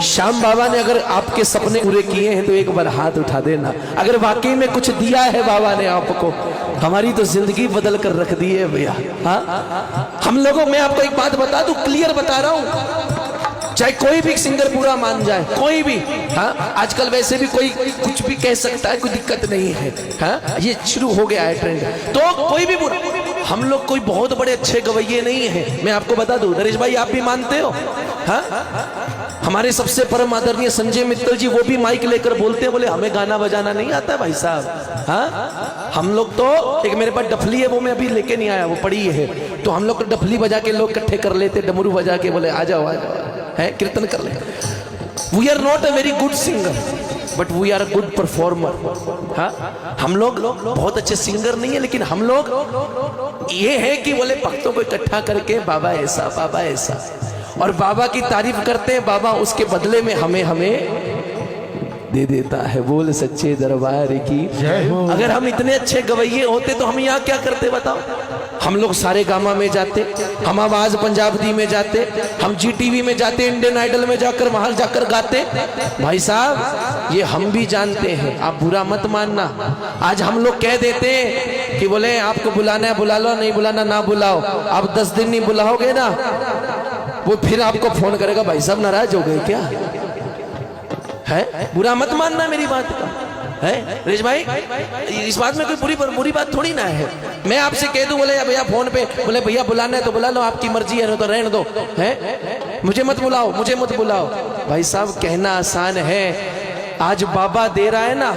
श्याम बाबा ने अगर आपके सपने पूरे किए हैं तो एक बार हाथ उठा देना। अगर वाकई में कुछ दिया है बाबा ने आपको, हमारी तो जिंदगी बदल कर रख दी है भैया। हाँ, हम लोगों, मैं आपको एक बात बता दूं, क्लियर बता रहा हूं, चाहे कोई भी सिंगर पूरा मान जाए, कोई भी। हाँ, आजकल वैसे भी कोई कुछ भी कह सकता है, कोई दिक्कत नहीं है। हाँ, ये शुरू हो गया है ट्रेंड, तो कोई भी पूरा। हम लोग कोई बहुत बड़े अच्छे गवैये नहीं हैं, मैं आपको बता दूं। नरेश भाई आप भी मानते हो? हाँ, हमारे सबसे परम आदरणीय संजय मित्तल जी, वो भी माइक लेकर बोलते हैं, बोले हमें गाना बजाना नहीं आता भाई साहब। हाँ, हम लोग तो, एक मेरे पास डफली है, वो मैं अभी लेके नहीं आया, वो पड़ी है, तो हम लोग डफली बजा के लोग इकट्ठे कर लेते, डमरू बजा के बोले आ जाओ है, कीर्तन कर ले। We are not a very good singer but we are a good performer. हाँ, हम लोग बहुत अच्छे सिंगर नहीं है, लेकिन हम लोग ये है कि बोले भक्तों को इकट्ठा करके बाबा ऐसा, बाबा ऐसा, और बाबा की तारीफ करते हैं, बाबा उसके बदले में हमें दे देता है। बोल सच्चे दरबार की जय हो। अगर हम इतने अच्छे गवैये होते तो हम यहाँ क्या करते बताओ? हम लोग सारे गामा में जाते, हम आवाज पंजाब दी में जाते, हम GTV में जाते, इंडियन आइडल में जाकर वहां जाकर गाते। भाई साहब ये हम भी जानते हैं, आप बुरा मत मानना। आज हम लोग कह देते हैं कि बोले आपको बुलाना है बुला लो, नहीं बुलाना ना बुलाओ। आप 10 दिन नहीं बुलाओगे ना, वो फिर आपको फोन करेगा, भाई साहब नाराज हो गए क्या? है, बुरा मत मानना मेरी बात का, है नरेश भाई, इस बात में कोई बुरी बात थोड़ी ना है। मैं आपसे कह दूं, बोले भैया फोन पे, बोले भैया बुलाना है तो बुला लो, आपकी मर्जी है, तो रहने दो, है मुझे मत बुलाओ, मुझे मत बुलाओ। भाई साहब कहना आसान है, आज बाबा दे रहा है ना,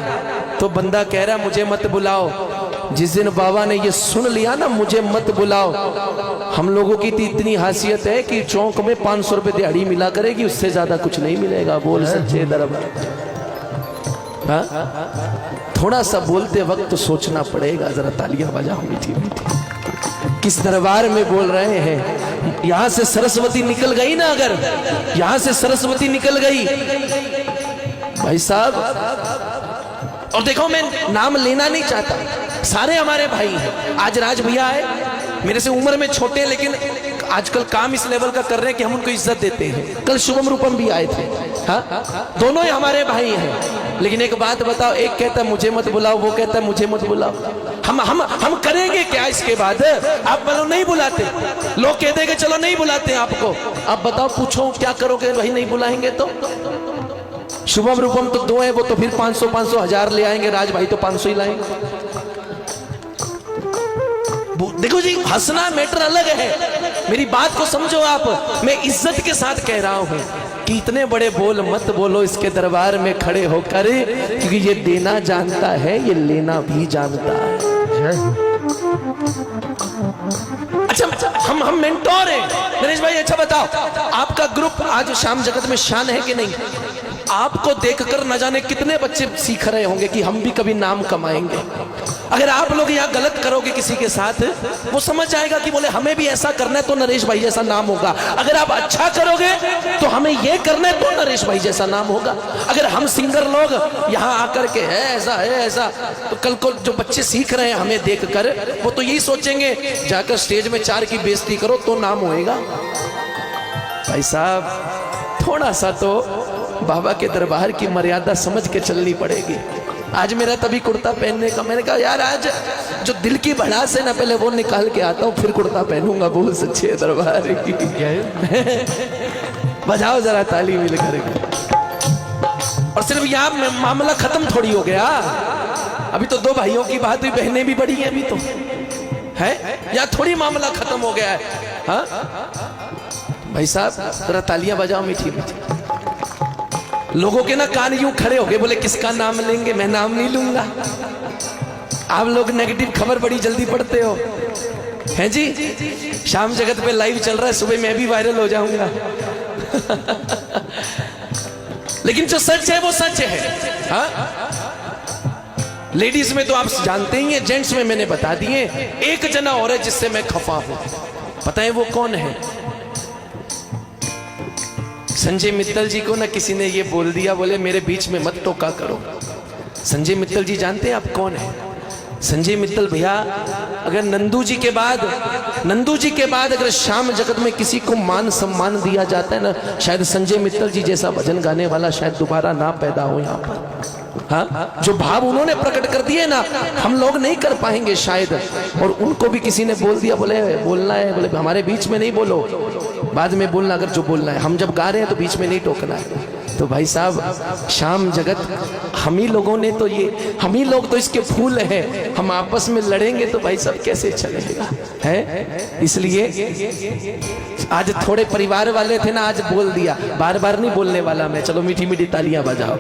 तो बंदा कह रहा है मुझे मत बुलाओ। जिस दिन बाबा ने ये सुन लिया ना, मुझे मत बुलाओ, हम लोगों की तो इतनी हासियत है कि चौक में 500 रुपए दिहाड़ी मिला करेगी, उससे ज्यादा कुछ नहीं मिलेगा। बोल सच्चे दरबार। हाँ? थोड़ा सा बोलते वक्त तो सोचना पड़ेगा, जरा तालियां बजाओ मीठी मीठी। किस दरबार में बोल रहे हैं? यहां से सरस्वती निकल गई ना, अगर यहां से सरस्वती निकल गई भाई साहब, और देखो मैं नाम लेना नहीं चाहता, सारे हमारे भाई हैं। आज राज भैया है, मेरे से उम्र में छोटे, लेकिन आजकल काम इस लेवल का कर रहे हैं कि हम उनको इज्जत देते हैं। कल शुभम रूपम भी आए थे। हाँ, दोनों ही हमारे भाई हैं, लेकिन एक बात बताओ, एक कहता है मुझे मत बुलाओ, वो कहता है मुझे मत बुलाओ। हम करेंगे क्या इसके बाद? आप बोलो नहीं बुलाते, लोग कह देंगे चलो नहीं बुलाते आपको, आप बताओ, पूछो क्या करोगे? भाई नहीं बुलाएंगे तो शुभम रूपम तो 2 है, वो तो फिर 500 1000 ले आएंगे, राज भाई तो 500 ही लाएंगे। देखो जी, हंसना मैटर अलग है, मेरी बात को समझो आप। मैं इज्जत के साथ कह रहा हूं कि इतने बड़े बोल मत बोलो इसके दरबार में खड़े होकर, क्योंकि ये देना जानता है, ये लेना भी जानता है। अच्छा, हम मेंटोर हैं नरेश भाई। अच्छा बताओ, आपका ग्रुप आज शाम जगत में शान है कि नहीं? आपको देखकर न जाने कितने बच्चे सीख रहे होंगे कि हम भी कभी नाम कमाएंगे। अगर आप लोग यहाँ गलत करोगे किसी के साथ, वो समझ जाएगा कि बोले हमें भी ऐसा करना है तो नरेश भाई जैसा नाम होगा। अगर आप अच्छा करोगे तो हमें ये करना है तो नरेश भाई जैसा नाम होगा। अगर हम सिंगर लोग यहाँ आकर के है ऐसा, तो कल को जो बच्चे सीख रहे हैं हमें देख कर, वो तो यही सोचेंगे जाकर स्टेज में 4 की बेइज्जती करो तो नाम होएगा। भाई साहब थोड़ा सा तो बाबा के दरबार की मर्यादा समझ के चलनी पड़ेगी। आज मेरा तभी कुर्ता पहनने का, मैंने कहा यार आज जो दिल की भड़ास है ना, पहले वो निकाल के आता हूँ, फिर कुर्ता पहनूंगा। बोल सच्चे दरबार की बजाओ जरा ताली मिल करके। और सिर्फ यहाँ मामला खत्म थोड़ी हो गया, अभी तो 2 भाइयों की बात हुई, बहनें भी बड़ी हैं अभी तो, है यहाँ थोड़ी मामला खत्म हो गया है। हाँ भाई साहब जरा तालियां बजाओ मीठी मीठी। लोगों के ना कान यूं खड़े हो गए, बोले किसका नाम लेंगे? मैं नाम नहीं लूंगा। आप लोग नेगेटिव खबर बड़ी जल्दी पढ़ते हो, हैं जी? शाम जगत पे लाइव चल रहा है, सुबह मैं भी वायरल हो जाऊंगा। लेकिन जो सच है वो सच है। हाँ, लेडीज में तो आप जानते ही हैं, जेंट्स में मैंने बता दिए। एक जना और है जिससे मैं खफा हूं, पता है वो कौन है? संजय मित्तल जी को ना किसी ने ये बोल दिया, बोले मेरे बीच में मत टोका करो। संजय मित्तल जी जानते हैं आप कौन है? संजय मित्तल भैया, अगर नंदू जी के बाद अगर श्याम जगत में किसी को मान सम्मान दिया जाता है ना, शायद संजय मित्तल जी जैसा भजन गाने वाला शायद दोबारा ना पैदा हो यहाँ पर। हाँ, जो भाव उन्होंने प्रकट कर दिए ना, हम लोग नहीं कर पाएंगे शायद। और उनको भी किसी ने बोल दिया, बोले बोलना है, बोले हमारे बीच में नहीं बोलो, बाद में बोलना अगर जो बोलना है, हम जब गा रहे हैं तो बीच में नहीं टोकना है। तो भाई साहब, श्याम जगत हम ही लोगों ने तो हम ही लोग तो इसके फूल हैं। हम आपस में लड़ेंगे तो भाई साहब कैसे चलेगा, है? इसलिए आज थोड़े परिवार वाले थे ना, आज बोल दिया, बार बार नहीं बोलने वाला मैं। चलो मीठी मीठी तालियां बजाओ।